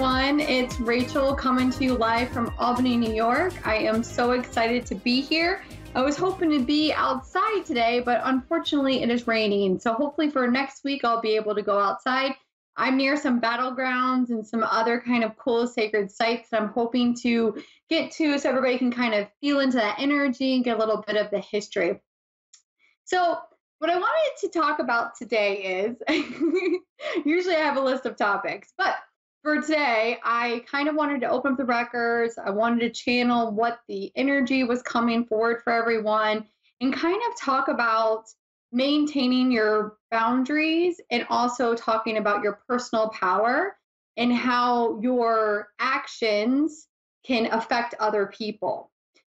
everyone. It's Rachel coming to you live from Albany, New York. I am so excited to be here. I was hoping to be outside today, but unfortunately it is raining. So hopefully for next week, I'll be able to go outside. I'm near some battlegrounds and some other kind of cool sacred sites that I'm hoping to get to so everybody can kind of feel into that energy and get a little bit of the history. So what I wanted to talk about today is, usually I have a list of topics, but for today, I kind of wanted to open up the records. I wanted to channel what the energy was coming forward for everyone and kind of talk about maintaining your boundaries and also talking about your personal power and how your actions can affect other people.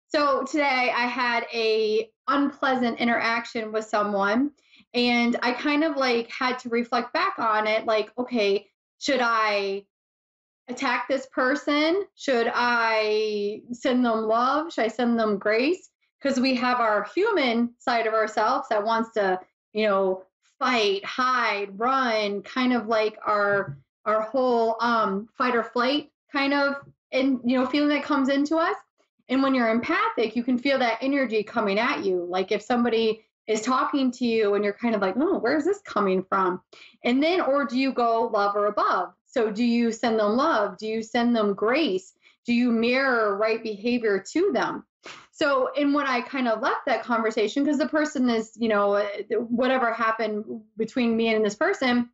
So today I had a unpleasant interaction with someone and I kind of like had to reflect back on it like, okay, should I attack this person? Should I send them love? Should I send them grace? Because we have our human side of ourselves that wants to, fight, hide, run, kind of like our whole fight or flight kind of and feeling that comes into us. And when you're empathic, you can feel that energy coming at you. Like if somebody is talking to you and you're kind of like, oh, where's this coming from? And then, or do you go love or above? So do you send them love? Do you send them grace? Do you mirror right behavior to them? So, and when I kind of left that conversation, because the person is, whatever happened between me and this person,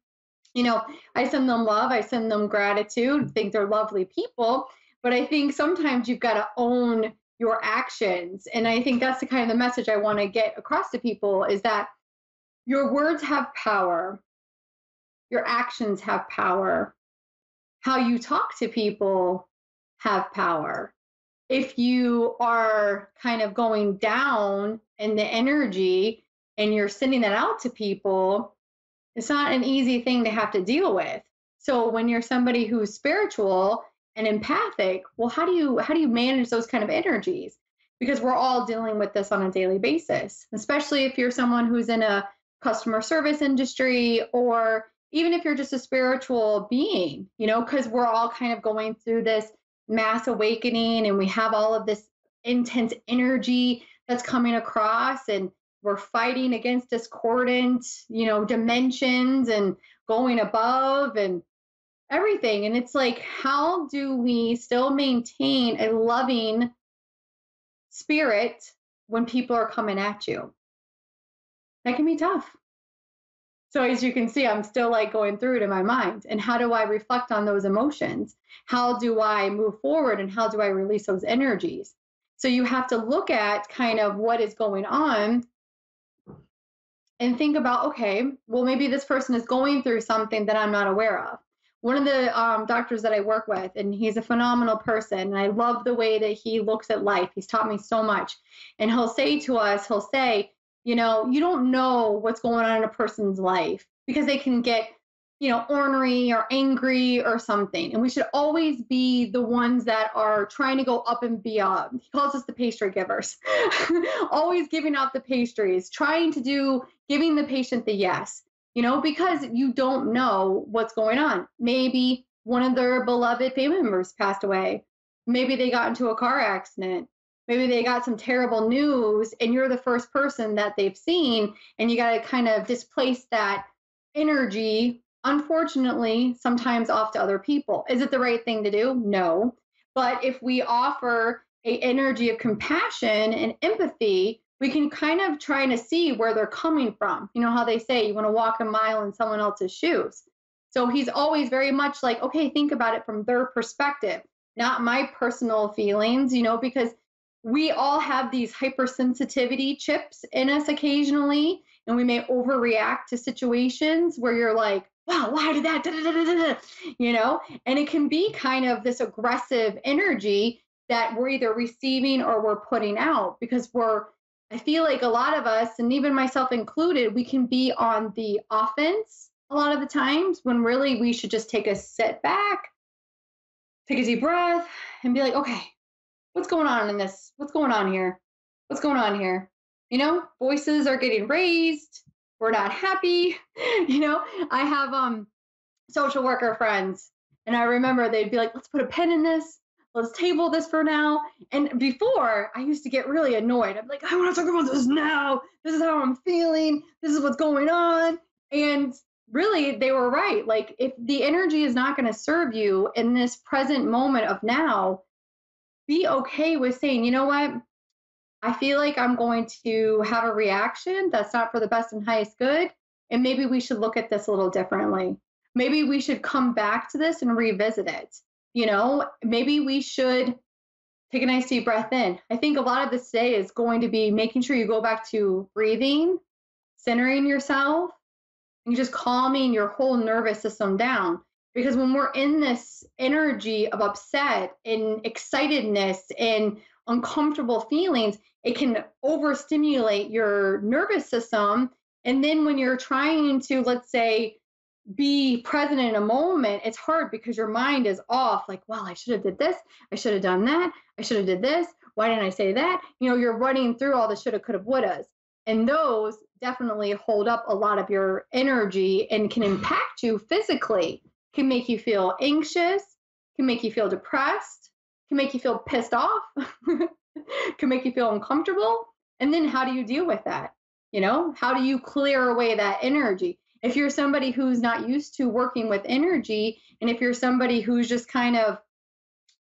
I send them love, I send them gratitude, think they're lovely people. But I think sometimes you've got to own your actions. And I think that's the kind of the message I want to get across to people is that your words have power. Your actions have power. How you talk to people have power. If you are kind of going down in the energy and you're sending that out to people, it's not an easy thing to have to deal with. So when you're somebody who's spiritual and empathic, well, how do you manage those kind of energies? Because we're all dealing with this on a daily basis, especially if you're someone who's in a customer service industry or even if you're just a spiritual being, because we're all kind of going through this mass awakening and we have all of this intense energy that's coming across and we're fighting against discordant, dimensions and going above and everything. And it's like, how do we still maintain a loving spirit when people are coming at you? That can be tough. So as you can see, I'm still like going through it in my mind. And how do I reflect on those emotions? How do I move forward and how do I release those energies? So you have to look at kind of what is going on and think about, okay, well, maybe this person is going through something that I'm not aware of. One of the doctors that I work with, and he's a phenomenal person, and I love the way that he looks at life. He's taught me so much. And he'll say to us, you don't know what's going on in a person's life because they can get, ornery or angry or something. And we should always be the ones that are trying to go up and beyond. He calls us the pastry givers, always giving out the pastries, giving the patient the yes, because you don't know what's going on. Maybe one of their beloved family members passed away. Maybe they got into a car accident. Maybe they got some terrible news and you're the first person that they've seen and you got to kind of displace that energy, unfortunately, sometimes off to other people. Is it the right thing to do? No. But if we offer an energy of compassion and empathy, we can kind of try to see where they're coming from. You know how they say you want to walk a mile in someone else's shoes. So he's always very much like, okay, think about it from their perspective, not my personal feelings, because we all have these hypersensitivity chips in us occasionally, and we may overreact to situations where you're like, wow, why did that, and it can be kind of this aggressive energy that we're either receiving or we're putting out because I feel like a lot of us, and even myself included, we can be on the offense a lot of the times when really we should just take a sit back, take a deep breath, and be like, okay, what's going on in this? What's going on here? What's going on here? Voices are getting raised. We're not happy. I have social worker friends And I remember they'd be like, let's put a pin in this. Let's table this for now. And before, I used to get really annoyed. I'm like, I want to talk about this now. This is how I'm feeling. This is what's going on. And really, they were right. Like, if the energy is not going to serve you in this present moment of now, be okay with saying, you know what? I feel like I'm going to have a reaction that's not for the best and highest good. And maybe we should look at this a little differently. Maybe we should come back to this and revisit it. Maybe we should take a nice deep breath in. I think a lot of this today is going to be making sure you go back to breathing, centering yourself, and just calming your whole nervous system down. Because when we're in this energy of upset and excitedness and uncomfortable feelings, it can overstimulate your nervous system. And then when you're trying to, let's say, be present in a moment, it's hard because your mind is off. Like, well, I should have did this. I should have done that. I should have did this. Why didn't I say that? You're running through all the shoulda, coulda, wouldas. And those definitely hold up a lot of your energy and can impact you physically, can make you feel anxious, can make you feel depressed, can make you feel pissed off, can make you feel uncomfortable. And then how do you deal with that? How do you clear away that energy? If you're somebody who's not used to working with energy, and if you're somebody who's just kind of,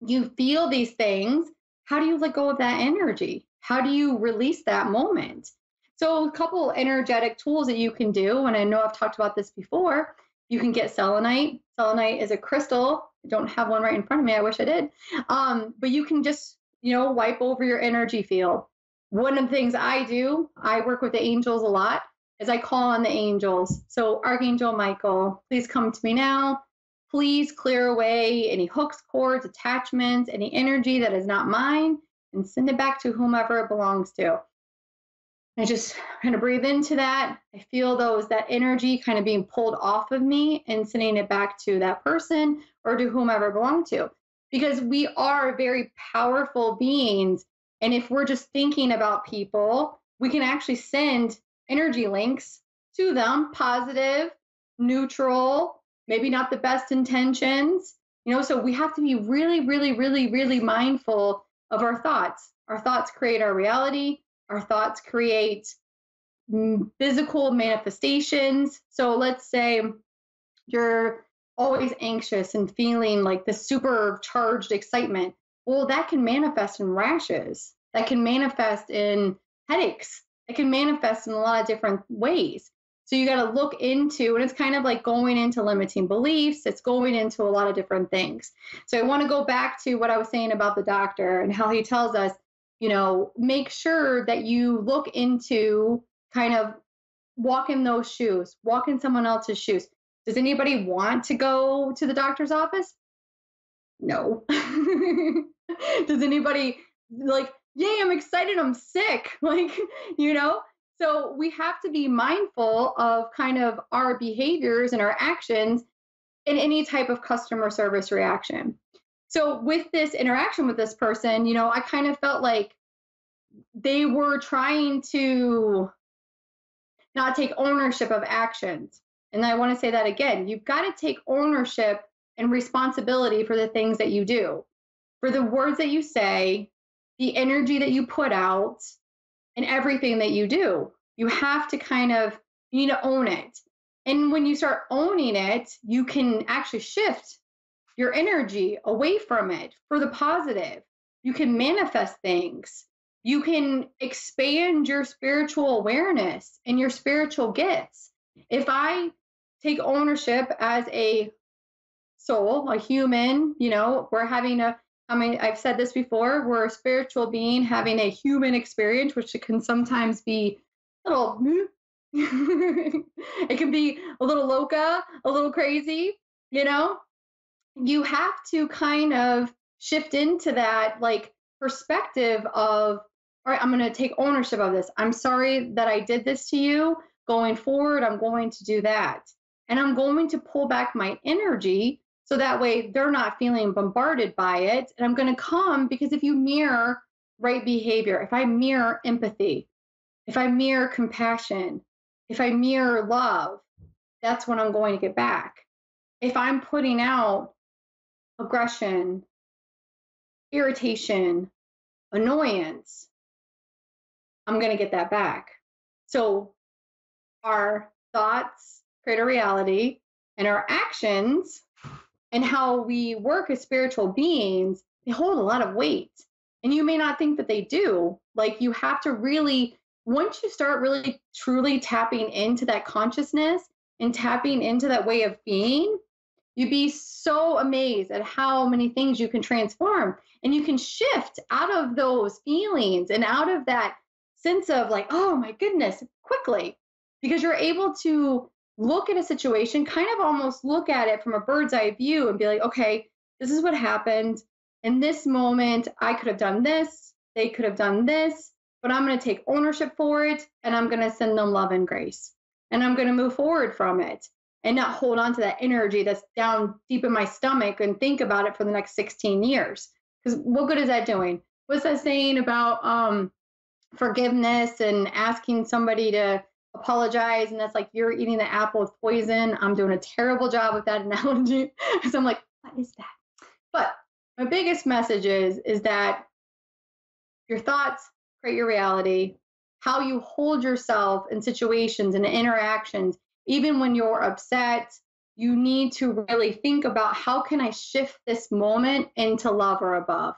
you feel these things, how do you let go of that energy? How do you release that moment? So a couple energetic tools that you can do, and I know I've talked about this before, you can get selenite. Selenite is a crystal. I don't have one right in front of me. I wish I did. But you can just, wipe over your energy field. One of the things I do, I work with the angels a lot, is I call on the angels. So Archangel Michael, please come to me now. Please clear away any hooks, cords, attachments, any energy that is not mine, and send it back to whomever it belongs to. I just kind of breathe into that. I feel that energy kind of being pulled off of me and sending it back to that person or to whomever it belonged to. Because we are very powerful beings. And if we're just thinking about people, we can actually send energy links to them, positive, neutral, maybe not the best intentions. So we have to be really, really, really, really mindful of our thoughts. Our thoughts create our reality. Our thoughts create physical manifestations. So let's say you're always anxious and feeling like the supercharged excitement. Well, that can manifest in rashes. That can manifest in headaches. It can manifest in a lot of different ways. So you got to look into, and it's kind of like going into limiting beliefs. It's going into a lot of different things. So I want to go back to what I was saying about the doctor and how he tells us, make sure that you look into kind of walk in those shoes, walk in someone else's shoes. Does anybody want to go to the doctor's office? No. Does anybody like, yay, I'm excited, I'm sick? So we have to be mindful of kind of our behaviors and our actions in any type of customer service reaction. So with this interaction with this person, I kind of felt like they were trying to not take ownership of actions. And I want to say that again. You've got to take ownership and responsibility for the things that you do, for the words that you say, the energy that you put out, and everything that you do. You have to you need to own it. And when you start owning it, you can actually shift your energy away from it for the positive. You can manifest things. You can expand your spiritual awareness and your spiritual gifts. If I take ownership as a soul, a human, we're having I've said this before, we're a spiritual being having a human experience, which can sometimes be a little, it can be a little loca, a little crazy, you have to kind of shift into that perspective of, all right, I'm going to take ownership of this. I'm sorry that I did this to you. Going forward, I'm going to do that. And I'm going to pull back my energy so that way they're not feeling bombarded by it. And I'm going to come, because if you mirror right behavior, if I mirror empathy, if I mirror compassion, if I mirror love, that's when I'm going to get back. If I'm putting out aggression, irritation, annoyance, I'm going to get that back. So our thoughts create a reality, and our actions and how we work as spiritual beings, they hold a lot of weight. And you may not think that they do. Like, you have to really, once you start really truly tapping into that consciousness and tapping into that way of being, you'd be so amazed at how many things you can transform, and you can shift out of those feelings and out of that sense of like, oh my goodness, quickly, because you're able to look at a situation, kind of almost look at it from a bird's eye view and be like, okay, this is what happened. In this moment, I could have done this, they could have done this, but I'm going to take ownership for it, and I'm going to send them love and grace, and I'm going to move forward from it and not hold on to that energy that's down deep in my stomach and think about it for the next 16 years. Because what good is that doing? What's that saying about forgiveness and asking somebody to apologize? And that's like you're eating the apple with poison. I'm doing a terrible job with that analogy. So I'm like, what is that? But my biggest message is that your thoughts create your reality. How you hold yourself in situations and interactions, even when you're upset, you need to really think about, how can I shift this moment into love or above?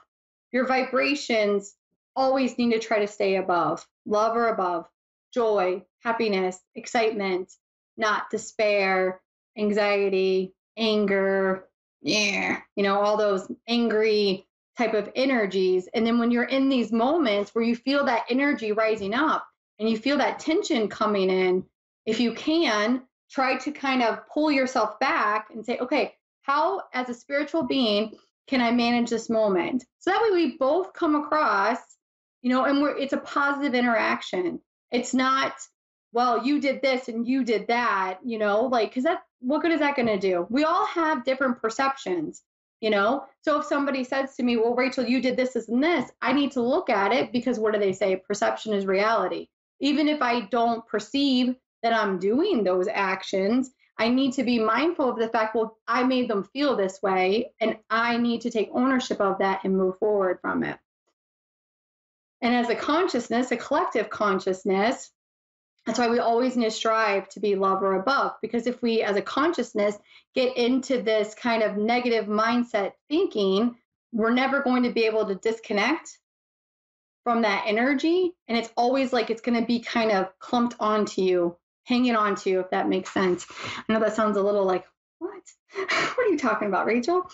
Your vibrations always need to try to stay above, love or above, joy, happiness, excitement, not despair, anxiety, anger, all those angry type of energies. And then when you're in these moments where you feel that energy rising up and you feel that tension coming in, if you can, try to kind of pull yourself back and say, okay, how, as a spiritual being, can I manage this moment? So that way we both come across, and it's a positive interaction. It's not, well, you did this and you did that, because what good is that going to do? We all have different perceptions. So if somebody says to me, well, Rachel, you did this and this, I need to look at it, because what do they say? Perception is reality. Even if I don't perceive that I'm doing those actions, I need to be mindful of the fact, well, I made them feel this way, and I need to take ownership of that and move forward from it. And as a consciousness, a collective consciousness, that's why we always need to strive to be love or above, because if we, as a consciousness, get into this kind of negative mindset thinking, we're never going to be able to disconnect from that energy. And it's always like it's going to be kind of clumped onto you, hanging on to you, if that makes sense. I know that sounds a little like, what? What are you talking about, Rachel?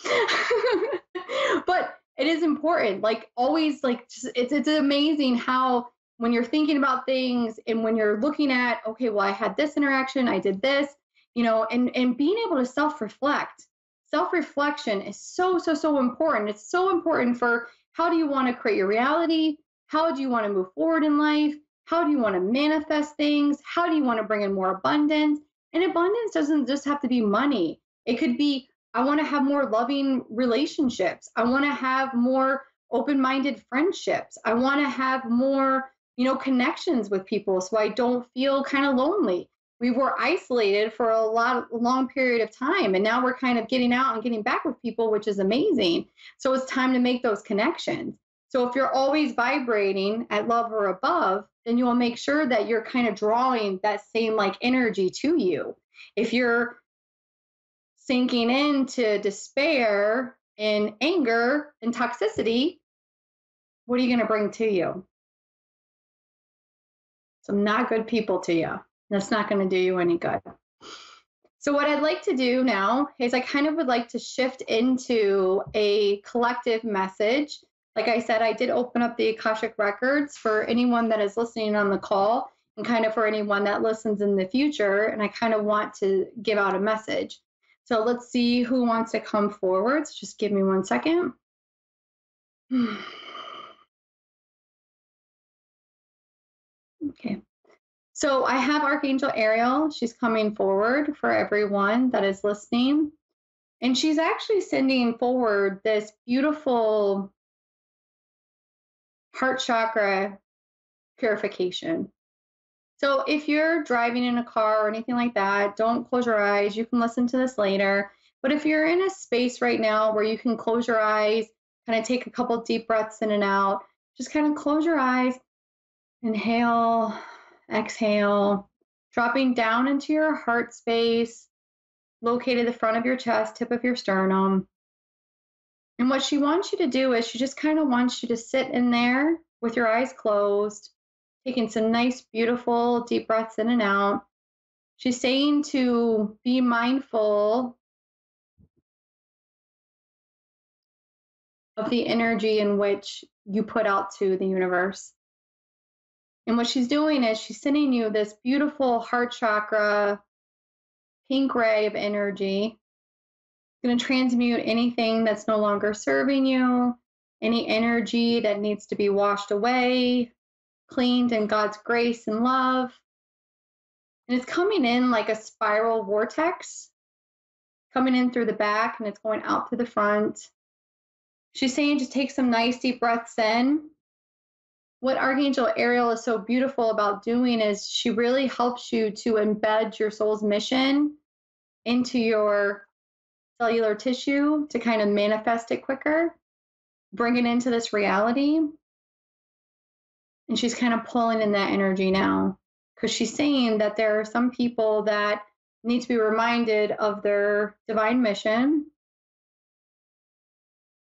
But it is important. Like, always, like, just, it's amazing how, when you're thinking about things and when you're looking at, okay, well, I had this interaction, I did this, and being able to self-reflect. Self-reflection is so, so, so important. It's so important for, how do you want to create your reality? How do you want to move forward in life? How do you want to manifest things? How do you want to bring in more abundance? And abundance doesn't just have to be money. It could be, I want to have more loving relationships. I want to have more open-minded friendships. I want to have more connections with people, so I don't feel kind of lonely. We were isolated for a long period of time, and now we're kind of getting out and getting back with people, which is amazing. So it's time to make those connections. So if you're always vibrating at love or above, then you'll make sure that you're kind of drawing that same like energy to you. If you're sinking into despair and anger and toxicity, what are you going to bring to you? Some not good people to you. That's not going to do you any good. So what I'd like to do now is I kind of would like to shift into a collective message. Like I said, I did open up the Akashic records for anyone that is listening on the call, and kind of for anyone that listens in the future. And I kind of want to give out a message. So let's see who wants to come forward. So just give me 1 second. Okay. So I have Archangel Ariel. She's coming forward for everyone that is listening. And she's actually sending forward this beautiful heart chakra purification. So if you're driving in a car or anything like that, don't close your eyes. You can listen to this later. But if you're in a space right now where you can close your eyes, kind of take a couple deep breaths in and out, just kind of close your eyes, inhale, exhale, dropping down into your heart space, located the front of your chest, tip of your sternum. And what she wants you to do is she just kind of wants you to sit in there with your eyes closed, taking some nice, beautiful deep breaths in and out. She's saying to be mindful of the energy in which you put out to the universe. And what she's doing is she's sending you this beautiful heart chakra pink ray of energy. It's going to transmute anything that's no longer serving you, any energy that needs to be washed away, cleaned in God's grace and love. And it's coming in like a spiral vortex, coming in through the back and it's going out through the front. She's saying just take some nice deep breaths in. What Archangel Ariel is so beautiful about doing is she really helps you to embed your soul's mission into your cellular tissue to kind of manifest it quicker, bring it into this reality. And she's kind of pulling in that energy now because she's saying that there are some people that need to be reminded of their divine mission.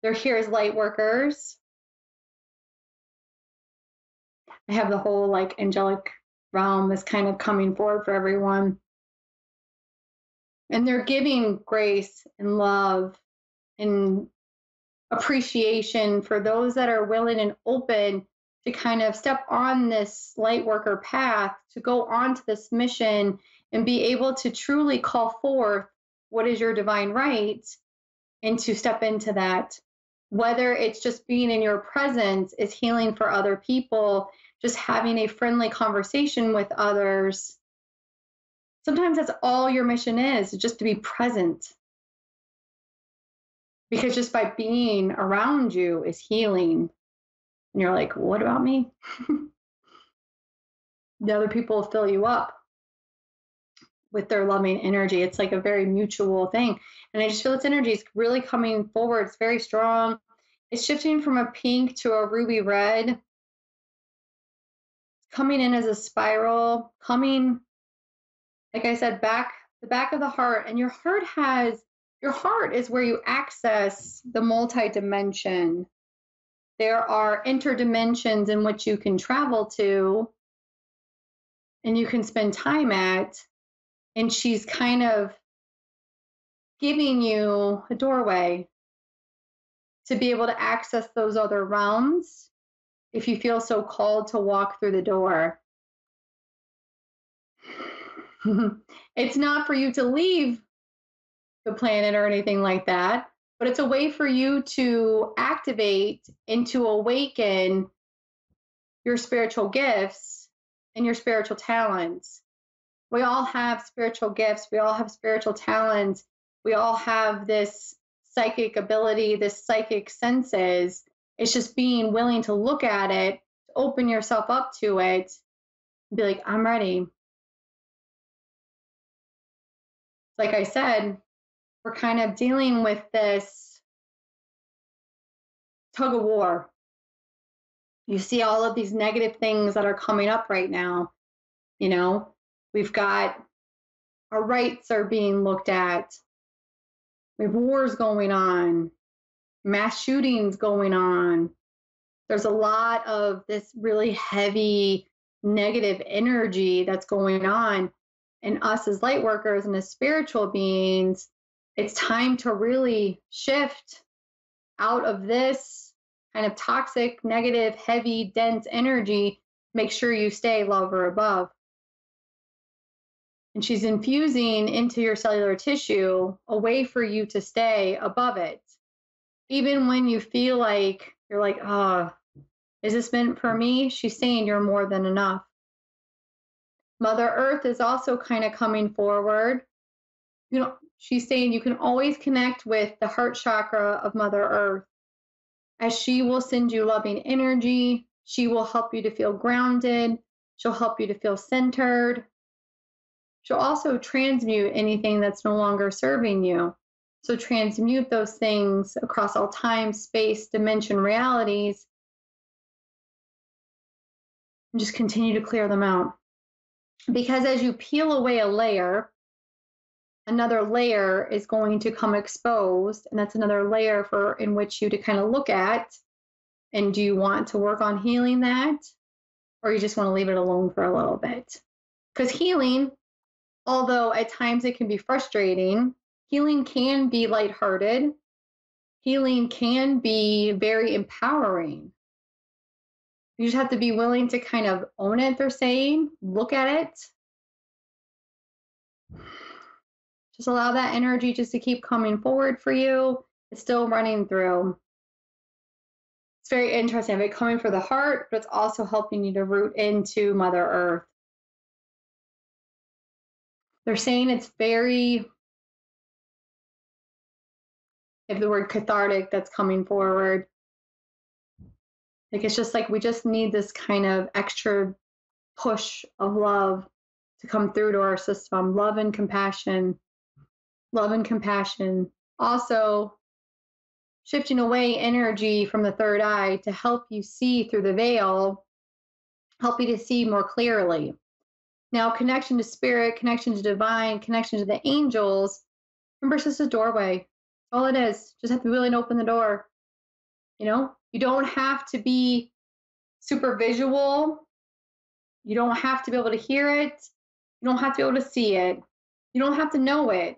They're here as light workers. I have the whole like angelic realm is kind of coming forward for everyone. And they're giving grace and love and appreciation for those that are willing and open to kind of step on this light worker path, to go on to this mission and be able to truly call forth what is your divine right and to step into that. Whether it's just being in your presence is healing for other people, just having a friendly conversation with others. Sometimes that's all your mission is just to be present. Because just by being around you is healing. And you're like, what about me? The other people fill you up with their loving energy. It's like a very mutual thing. And I just feel its energy is really coming forward. It's very strong. It's shifting from a pink to a ruby red. It's coming in as a spiral, coming, like I said, the back of the heart. And your heart is where you access the multi-dimension. There are interdimensions in which you can travel to and you can spend time at. And she's kind of giving you a doorway to be able to access those other realms if you feel so called to walk through the door. It's not for you to leave the planet or anything like that, but it's a way for you to activate and to awaken your spiritual gifts and your spiritual talents. We all have spiritual gifts. We all have spiritual talents. We all have this psychic ability, this psychic senses. It's just being willing to look at it, to open yourself up to it, and be like, I'm ready. Like I said, we're kind of dealing with this tug of war. You see all of these negative things that are coming up right now. You know, we've got our rights are being looked at. We have wars going on, mass shootings going on. There's a lot of this really heavy negative energy that's going on. And us as light workers and as spiritual beings, it's time to really shift out of this kind of toxic, negative, heavy, dense energy. Make sure you stay love or above. And she's infusing into your cellular tissue a way for you to stay above it. Even when you feel like you're like, oh, is this meant for me? She's saying you're more than enough. Mother Earth is also kind of coming forward. You know, she's saying you can always connect with the heart chakra of Mother Earth, as she will send you loving energy. She will help you to feel grounded. She'll help you to feel centered. She'll also transmute anything that's no longer serving you. So transmute those things across all time, space, dimension, realities, and just continue to clear them out. Because as you peel away a layer, another layer is going to come exposed, and that's another layer for in which you to kind of look at. And do you want to work on healing that, or you just want to leave it alone for a little bit? Because healing, although at times it can be frustrating, healing can be lighthearted. Healing can be very empowering. You just have to be willing to kind of own it, they're saying, look at it. Just allow that energy just to keep coming forward for you. It's still running through. It's very interesting. I have it coming for the heart, but it's also helping you to root into Mother Earth. They're saying it's very, if the word cathartic that's coming forward. Like it's just like we just need this kind of extra push of love to come through to our system. Love and compassion. Love and compassion. Also, shifting away energy from the third eye to help you see through the veil, help you to see more clearly. Now, connection to spirit, connection to divine, connection to the angels. Remember, it's just a doorway. All it is. Just have to be willing to open the door. You know, you don't have to be super visual. You don't have to be able to hear it. You don't have to be able to see it. You don't have to know it.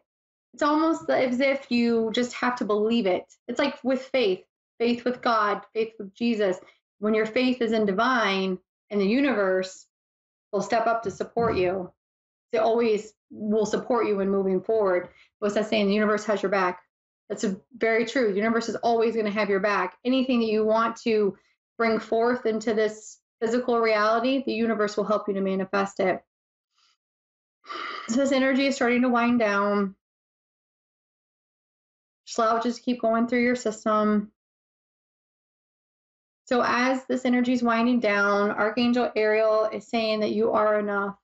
It's almost as if you just have to believe it. It's like with faith, faith with God, faith with Jesus. When your faith is in divine and the universe will step up to support you. They always will support you in moving forward. What's that saying? The universe has your back. That's very true. The universe is always going to have your back. Anything that you want to bring forth into this physical reality, the universe will help you to manifest it. So this energy is starting to wind down. Just allow it just keep going through your system. So as this energy is winding down, Archangel Ariel is saying that you are enough.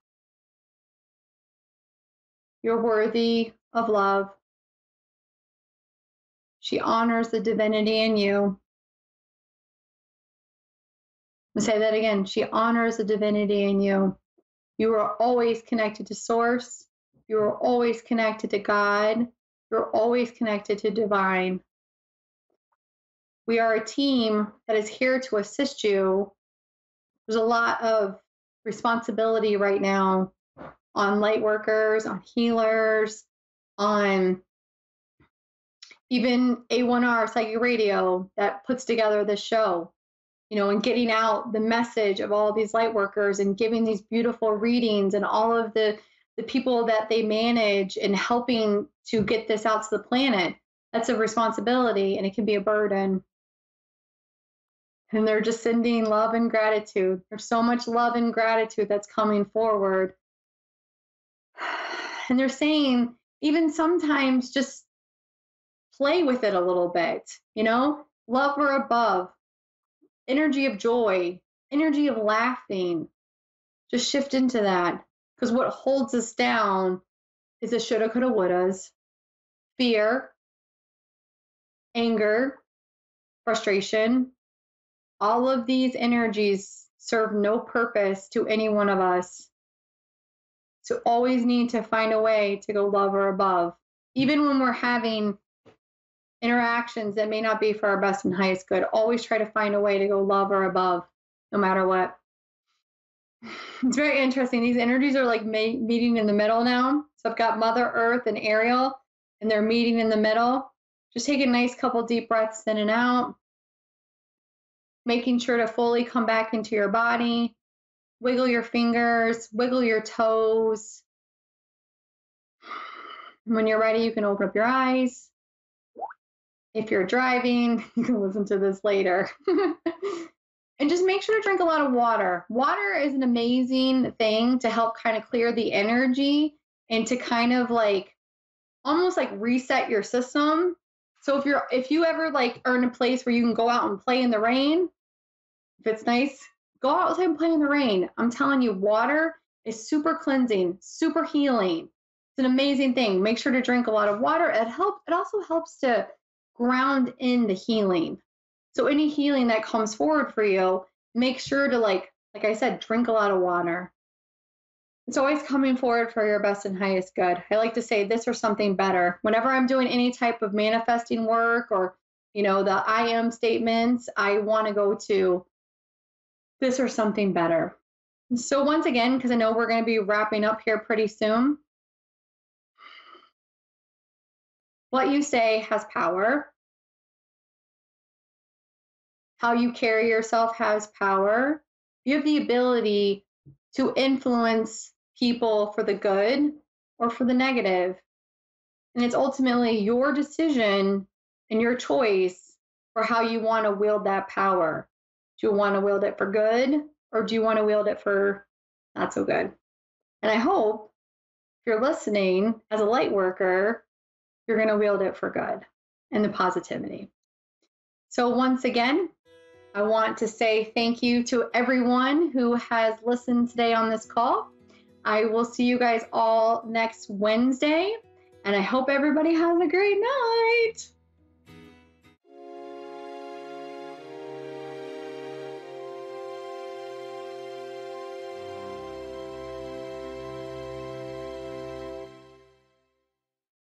You're worthy of love. She honors the divinity in you. I'll say that again. She honors the divinity in you. You are always connected to Source. You are always connected to God. You're always connected to divine. We are a team that is here to assist you. There's a lot of responsibility right now on light workers, on healers, on even A1R Psychic Radio that puts together this show, you know, and getting out the message of all these light workers and giving these beautiful readings and all of the people that they manage and helping to get this out to the planet. That's a responsibility and it can be a burden. And they're just sending love and gratitude. There's so much love and gratitude that's coming forward. And they're saying, even sometimes just play with it a little bit, you know, love or above, energy of joy, energy of laughing. Just shift into that. Because what holds us down is the shoulda, coulda, wouldas, fear, anger, frustration. All of these energies serve no purpose to any one of us. So always need to find a way to go love or above. Even when we're having interactions that may not be for our best and highest good, always try to find a way to go love or above, no matter what. It's very interesting. These energies are like meeting in the middle now. So I've got Mother Earth and Ariel, and they're meeting in the middle. Just take a nice couple deep breaths in and out, making sure to fully come back into your body. Wiggle your fingers, wiggle your toes. When you're ready, you can open up your eyes. If you're driving, you can listen to this later. And just make sure to drink a lot of water. Water is an amazing thing to help kind of clear the energy and to kind of like almost like reset your system. So if you ever like are in a place where you can go out and play in the rain, if it's nice, go outside and play in the rain. I'm telling you, water is super cleansing, super healing. It's an amazing thing. Make sure to drink a lot of water. It also helps to ground in the healing. So any healing that comes forward for you, make sure to like I said, drink a lot of water. It's always coming forward for your best and highest good. I like to say this or something better. Whenever I'm doing any type of manifesting work or, the I am statements, I want to go to this or something better. So, once again, because I know we're going to be wrapping up here pretty soon, what you say has power. How you carry yourself has power. You have the ability to influence people for the good or for the negative. And it's ultimately your decision and your choice for how you want to wield that power. Do you want to wield it for good or do you want to wield it for not so good? And I hope if you're listening as a light worker, you're going to wield it for good and the positivity. So, once again, I want to say thank you to everyone who has listened today on this call. I will see you guys all next Wednesday, and I hope everybody has a great night.